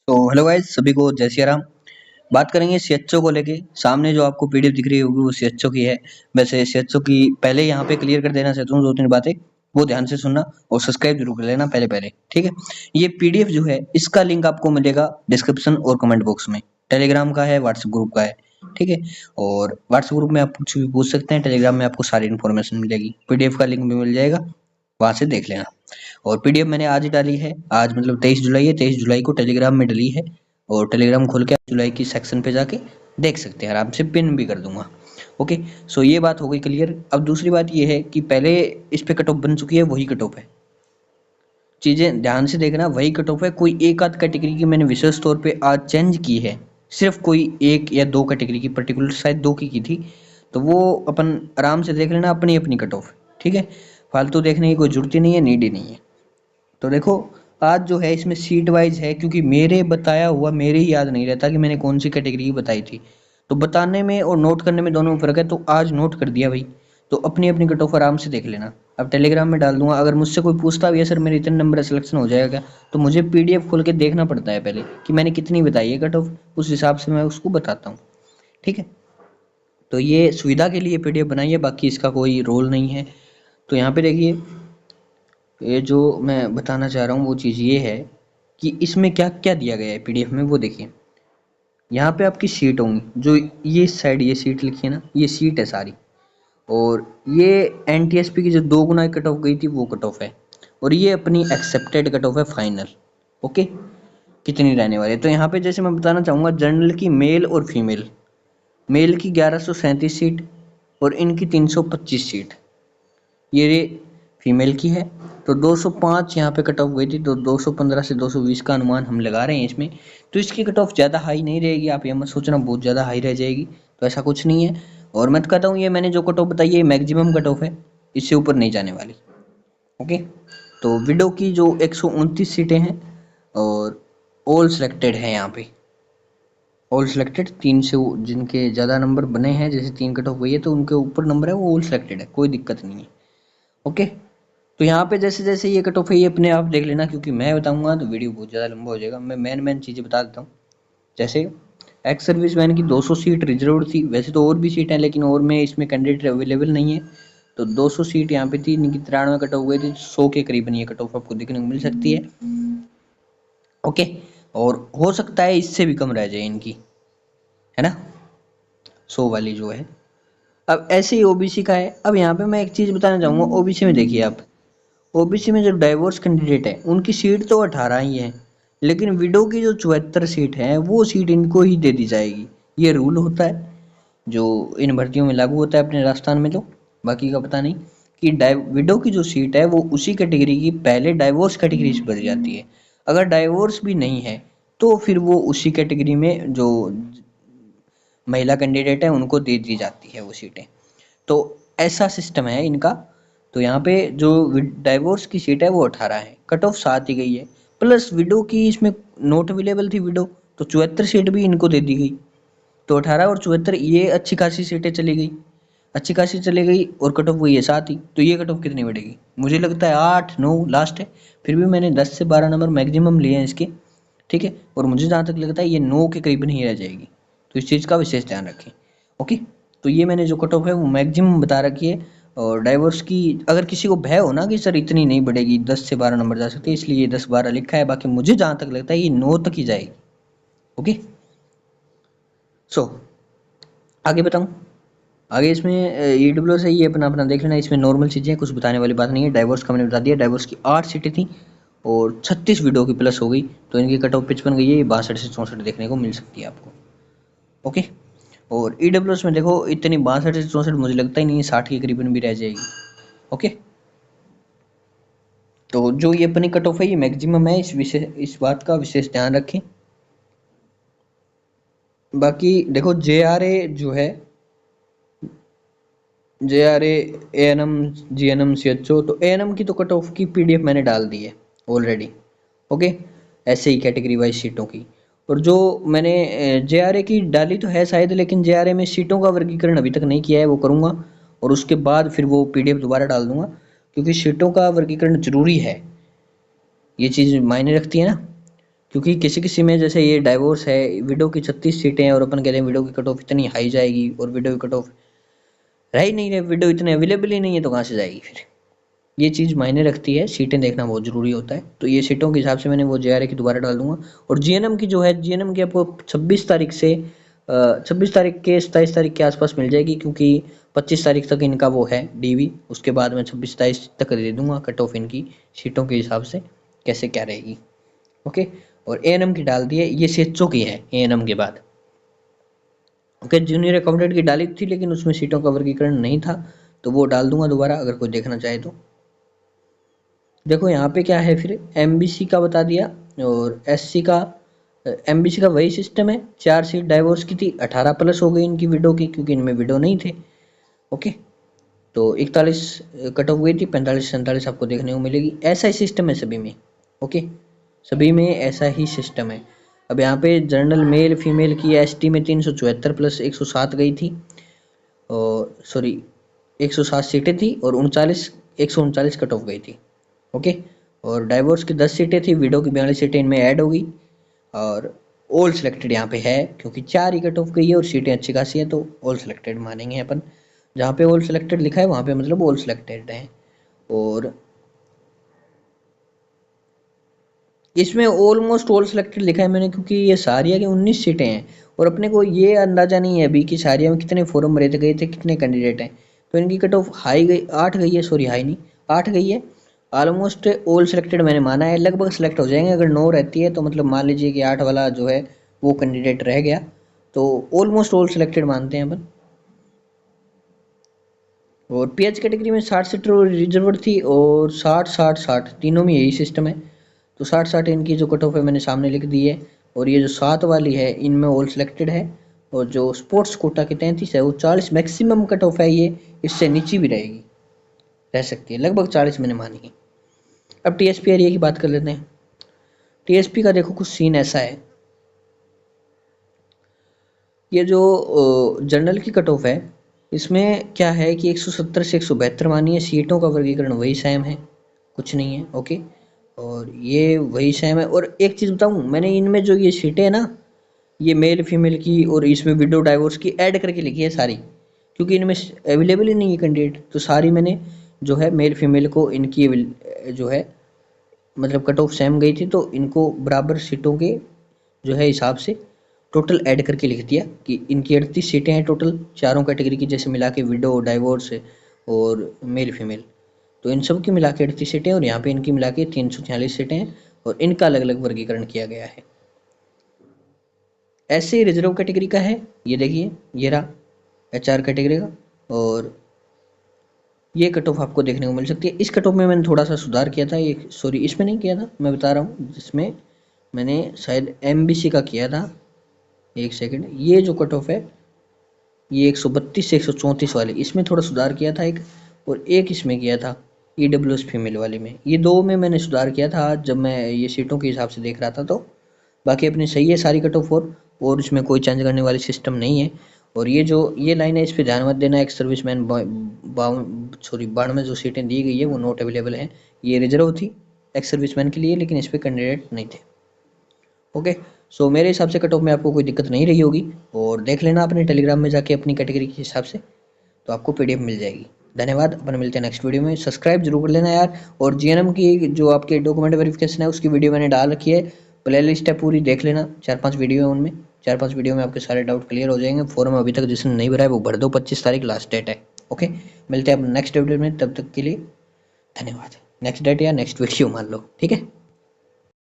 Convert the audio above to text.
तो hello guys, सभी को जय श्री राम। बात करेंगे सीएचओ को लेके। सामने जो आपको पीडीएफ दिख रही होगी वो सीएचओ की है। वैसे सीएचओ की पहले यहाँ पे क्लियर कर देना चाहता हूँ दो तीन बातें, वो ध्यान से सुनना और सब्सक्राइब जरूर कर लेना पहले पहले, ठीक है। ये पीडीएफ जो है इसका लिंक आपको मिलेगा डिस्क्रिप्शन और कमेंट बॉक्स में। टेलीग्राम का है, व्हाट्सएप ग्रुप का है, ठीक है। और व्हाट्सएप ग्रुप में आप कुछ भी पूछ सकते हैं, टेलीग्राम में आपको सारी इन्फॉर्मेशन मिलेगी, पीडीएफ का लिंक भी मिल जाएगा, वहां से देख लेना। और पीडीएफ मैंने आज ही डाली है, आज मतलब 23 जुलाई है, 23 जुलाई को टेलीग्राम में डली है। और टेलीग्राम खोल के आप जुलाई की सेक्शन पे जाके देख सकते हैं, आराम से पिन भी कर दूंगा। ओके, सो ये बात हो गई क्लियर। अब दूसरी बात ये है कि पहले इस पे कट ऑफ बन चुकी है, वही कट ऑफ है। चीजें ध्यान से देखना, वही कट ऑफ है। कोई एक आध कैटेगरी की मैंने विशेष तौर पे आज चेंज की है, सिर्फ कोई एक या दो कैटेगरी की, पर्टिकुलर शायद दो की थी, तो वो अपन आराम से देख लेना, अपनी अपनी कट ऑफ, ठीक है। फालतू देखने की कोई जरूरत ही नहीं है, नीड ही नहीं है। तो देखो, आज जो है इसमें सीट वाइज है, क्योंकि मेरे बताया हुआ मेरे ही याद नहीं रहता कि मैंने कौन सी कैटेगरी की बताई थी। तो बताने में और नोट करने में दोनों में फर्क है, तो आज नोट कर दिया भाई। तो अपनी अपनी कट ऑफ आराम से देख लेना। अब टेलीग्राम में डाल दूंगा। अगर मुझसे कोई पूछता भी है सर मेरे इतने नंबर सिलेक्शन हो जाएगा, तो मुझे पीडीएफ खोल के देखना पड़ता है पहले कि मैंने कितनी बताई है कट ऑफ, उस हिसाब से मैं उसको बताता हूँ, ठीक है। तो ये सुविधा के लिए पीडीएफ बनाई है, बाकी इसका कोई रोल नहीं है। तो यहाँ पे देखिए, ये जो मैं बताना चाह रहा हूँ वो चीज़ ये है कि इसमें क्या क्या दिया गया है पीडीएफ में, वो देखिए। यहाँ पे आपकी सीट होंगी, जो ये साइड ये सीट लिखी है ना, ये सीट है सारी। और ये एनटीएसपी की जो 2 गुना कट ऑफ गई थी वो कट ऑफ है। और ये अपनी एक्सेप्टेड कट ऑफ है फाइनल। ओके, कितनी रहने वाली है। तो यहाँ पे जैसे मैं बताना चाहूँगा, जनरल की मेल और फीमेल, मेल की 1137 सीट और इनकी 325 सीट, ये फीमेल की है। तो 205 यहाँ पे कट ऑफ गई थी, तो 215 से 220 का अनुमान हम लगा रहे हैं इसमें। तो इसकी कट ऑफ ज़्यादा हाई नहीं रहेगी, आप ये मत सोचना बहुत ज़्यादा हाई रह जाएगी, तो ऐसा कुछ नहीं है। और मैं तो कहता हूँ ये मैंने जो कट ऑफ बताई है मैक्सिमम कट ऑफ है, इससे ऊपर नहीं जाने वाली। ओके, तो विडो की जो 129 सीटें हैं और ऑल सिलेक्टेड है यहाँ पे। ऑल सिलेक्टेड, 3 से जिनके ज़्यादा नंबर बने हैं, जैसे 3 कट ऑफ गई है तो उनके ऊपर नंबर है, वो ऑल सिलेक्टेड है, कोई दिक्कत नहीं है। ओके, तो यहाँ पे जैसे जैसे ये कट ऑफ है ये अपने आप देख लेना, क्योंकि मैं बताऊंगा तो वीडियो बहुत ज़्यादा लंबा हो जाएगा। मैं मेन चीज़ें बता देता हूँ। जैसे एक्स सर्विस मैन की 200 सीट रिजर्व थी, वैसे तो और भी सीट हैं लेकिन और में इसमें कैंडिडेट अवेलेबल नहीं है। तो 200 सीट यहाँ पे थी, इनकी 93 कट ऑफ गई थी, 100 के करीबन ये कट ऑफ आपको देखने को मिल सकती है। ओके, और हो सकता है इससे भी कम रह जाए इनकी, है ना, 100 वाली जो है। अब ऐसे ही ओबीसी का है। अब यहाँ पे मैं एक चीज़ बताना चाहूँगा, ओबीसी में देखिए आप, ओबीसी में जो डाइवोर्स कैंडिडेट है उनकी सीट तो 18 ही है, लेकिन विडो की जो 74 सीट है वो सीट इनको ही दे दी जाएगी। ये रूल होता है जो इन भर्तियों में लागू होता है अपने राजस्थान में, तो बाकी का पता नहीं। कि विडो की जो सीट है वो उसी कैटेगरी की पहले डाइवोर्स कैटेगरी से भरी जाती है। अगर डाइवोर्स भी नहीं है तो फिर वो उसी कैटेगरी में जो महिला कैंडिडेट है उनको दे दी जाती है वो सीटें। तो ऐसा सिस्टम है इनका। तो यहाँ पे जो डाइवोर्स की सीट है वो 18 है, कट ऑफ 7 ही गई है। प्लस विडो की इसमें नॉट अवेलेबल थी विडो, तो 74 सीट भी इनको दे दी गई। तो 18 और 74 ये अच्छी खासी सीटें चली गई, अच्छी खासी चली गई, और कट ऑफ हुई है 7 ही। तो ये कट ऑफ कितनी बढ़ेगी, मुझे लगता है 8-9 लास्ट है। फिर भी मैंने 10 से 12 नंबर मैक्सिमम लिए हैं इसके, ठीक है। और मुझे जहाँ तक लगता है ये 9 के करीबन ही रह जाएगी, तो इस चीज़ का विशेष ध्यान रखें। ओके, तो ये मैंने जो कट ऑफ है वो मैक्सिमम बता रखी है। और डाइवोर्स की अगर किसी को भय हो ना कि सर इतनी नहीं बढ़ेगी, 10 से 12 नंबर जा सकते हैं, इसलिए 10-12 लिखा है। बाकी मुझे जहाँ तक लगता है ये 9 तक ही जाएगी। ओके, सो आगे बताऊँ। आगे इसमें ईडब्ल्यूएस है, ये अपना अपना देख लेना, इसमें नॉर्मल चीज़ें कुछ बताने वाली बात नहीं है। डाइवोर्स का मैंने बता दिया, डाइवोर्स की 8 सीटें थी और 36 विडो की प्लस हो गई, तो इनकी कट ऑफ 55 गई है, ये 62 से 64 देखने को मिल सकती है आपको। ओके, और ईडब्ल्यूएस में देखो इतनी 62 से 64 मुझे लगता ही नहीं है, 60 के करीबन भी रह जाएगी। ओके, तो जो ये अपनी कट ऑफ है ये मैक्सिमम है, इस बात का विशेष ध्यान रखें। बाकी देखो जेआरए जो है, जेआरए, एएनएम, जीएनएम, सीएचओ, तो एएनएम की तो कट ऑफ की पीडीएफ मैंने डाल दी है ऑलरेडी। ओके, ऐसे ही कैटेगरी वाइज सीटों की। और जो मैंने जेआरए की डाली तो है शायद, लेकिन जेआरए में सीटों का वर्गीकरण अभी तक नहीं किया है, वो करूँगा और उसके बाद फिर वो पीडीएफ दोबारा डाल दूंगा, क्योंकि सीटों का वर्गीकरण जरूरी है, ये चीज़ मायने रखती है ना। क्योंकि किसी किसी में जैसे ये डाइवोर्स है, विडो की 36 सीटें हैं और अपन कह रहे हैं विडो की कट ऑफ इतनी हाई जाएगी, और विडो की कट ऑफ रह ही नहीं रहे, विडो इतने अवेलेबल ही नहीं है, तो कहाँ से जाएगी फिर। ये चीज़ मायने रखती है, सीटें देखना बहुत ज़रूरी होता है। तो ये सीटों के हिसाब से मैंने वो JRA की दोबारा डाल दूंगा। और जीएनएम की जो है, जीएनएम की आपको 26 तारीख से 26 तारीख के 27 तारीख के आसपास मिल जाएगी, क्योंकि 25 तारीख तक इनका वो है डीवी, उसके बाद मैं 26-27 तक दे दूंगा कट ऑफ इनकी सीटों के हिसाब से कैसे क्या रहेगी। ओके, और एएनएम की डाल दी है, ये सीएचओ की है एएनएम के बाद। ओके, जूनियर अकाउंटेंट की डाली थी लेकिन उसमें सीटों का वर्गीकरण नहीं था, तो वो डाल दूंगा दोबारा अगर कोई देखना चाहे तो। देखो यहाँ पे क्या है, फिर एमबीसी का बता दिया, और एससी का, एमबीसी का वही सिस्टम है, 4 सीट डाइवोर्स की थी, 18 प्लस हो गई इनकी विडो की, क्योंकि इनमें विडो नहीं थे। ओके, तो 41 कट ऑफ गई थी, 45-47 आपको देखने को मिलेगी। ऐसा ही सिस्टम है सभी में। ओके, सभी में ऐसा ही सिस्टम है। अब यहाँ पे जनरल मेल फीमेल की एसटी में 374 प्लस 107 गई थी, और सॉरी 107 सीटें थी, और 139 कट ऑफ गई थी। ओके, और डाइवोर्स की 10 सीटें थी, विडो की 42 सीटें इनमें ऐड हो गई, और ऑल सिलेक्टेड यहाँ पे है क्योंकि 4 ही कट ऑफ गई है और सीटें अच्छी खासी हैं, तो ऑल सिलेक्टेड मानेंगे अपन। जहाँ पे ऑल सिलेक्टेड लिखा है वहाँ पे मतलब ऑल सिलेक्टेड है। और इसमें ऑलमोस्ट ऑल सिलेक्टेड लिखा है मैंने, क्योंकि ये सारिया की 19 सीटें हैं, और अपने को ये अंदाजा नहीं है अभी कि सारिया में कितने फॉर्म भरे गए थे, कितने कैंडिडेट हैं। तो इनकी कट ऑफ हाई गई, 8 गई है, सॉरी हाई नहीं 8 गई है। ऑलमोस्ट ऑल सिलेक्टेड मैंने माना है, लगभग सिलेक्ट हो जाएंगे। अगर 9 रहती है तो मतलब मान लीजिए कि 8 वाला जो है वो कैंडिडेट रह गया, तो ऑलमोस्ट ऑल सिलेक्टेड मानते हैं अपन। और पीएच कैटेगरी में 60 सीटर रिजर्व थी, और 60-60-60 तीनों में यही सिस्टम है। तो 60-60 इनकी जो कट ऑफ है मैंने सामने लिख दी है। और ये जो 7 वाली है इनमें ऑल सिलेक्टेड है, और जो स्पोर्ट्स कोटा की 33 है वो 40 मैक्सिमम कट ऑफ है, ये इससे नीचे भी रहेगी, रह सकती है, लगभग 40 मैंने मानी है। अब टीएसपी एरिया की बात कर लेते हैं। टीएसपी का देखो कुछ सीन ऐसा है, ये जो जनरल की कट ऑफ है इसमें क्या है कि 170 से 172 मानी है, सीटों का वर्गीकरण वही सेम है, कुछ नहीं है। ओके, और ये वही सेम है। और एक चीज़ बताऊं, मैंने इनमें जो ये सीटें है ना, ये मेल फीमेल की और इसमें विडो डाइवोर्स की ऐड करके लिखी है सारी, क्योंकि इनमें अवेलेबल ही नहीं है कैंडिडेट, तो सारी मैंने जो है मेल फीमेल को इनकी जो है मतलब कट ऑफ सेम गई थी, तो इनको बराबर सीटों के जो है हिसाब से टोटल ऐड करके लिख दिया कि इनकी 38 सीटें हैं टोटल, चारों कैटेगरी की, जैसे मिला के विडो डाइवोर्स और मेल फीमेल, तो इन सब की मिला के 38 सीटें, और यहाँ पे इनकी मिला के 346 सीटें हैं, और इनका अलग अलग वर्गीकरण किया गया है। ऐसे ही रिजर्व कैटेगरी का है, ये देखिए ये रहा HR कैटेगरी का, और ये कट ऑफ आपको देखने को मिल सकती है। इस कट ऑफ में मैंने थोड़ा सा सुधार किया था, ये सॉरी इसमें नहीं किया था, मैं बता रहा हूँ जिसमें मैंने शायद MBC का किया था। एक सेकंड, ये जो कट ऑफ है ये 132 से 134 वाले, इसमें थोड़ा सुधार किया था एक, और एक इसमें किया था EWS फीमेल वाले में, ये दो में मैंने सुधार किया था जब मैं ये सीटों के हिसाब से देख रहा था। तो बाकी अपनी सही है सारी कट ऑफ, और इसमें कोई चेंज करने वाली सिस्टम नहीं है। और ये जो ये लाइन है इस पर ध्यान मत देना, एक सर्विसमैन सॉरी 92 जो सीटें दी गई है वो नॉट अवेलेबल हैं, ये रिजर्व थी एक्स सर्विसमैन के लिए, लेकिन इस पर कैंडिडेट नहीं थे। ओके, सो मेरे हिसाब से कट ऑफ में आपको कोई दिक्कत नहीं रही होगी, और देख लेना अपने टेलीग्राम में जाके अपनी कैटेगरी के हिसाब से, तो आपको PDF मिल जाएगी। धन्यवाद, अपन मिलते हैं नेक्स्ट वीडियो में। सब्सक्राइब जरूर कर लेना यार, और जीएनएम की जो आपके डॉक्यूमेंट वेरिफिकेशन है उसकी वीडियो मैंने डाल रखी है, प्ले लिस्ट है पूरी, देख लेना, 4-5 वीडियो है उनमें, 4-5 वीडियो में आपके सारे डाउट क्लियर हो जाएंगे। फॉर्म अभी तक जिसने नहीं भरा है वो भर दो, 25 तारीख लास्ट डेट है। ओके, मिलते हैं अपन नेक्स्ट वीडियो में, तब तक के लिए धन्यवाद। नेक्स्ट डेट या नेक्स्ट वीडियो मान लो, ठीक है।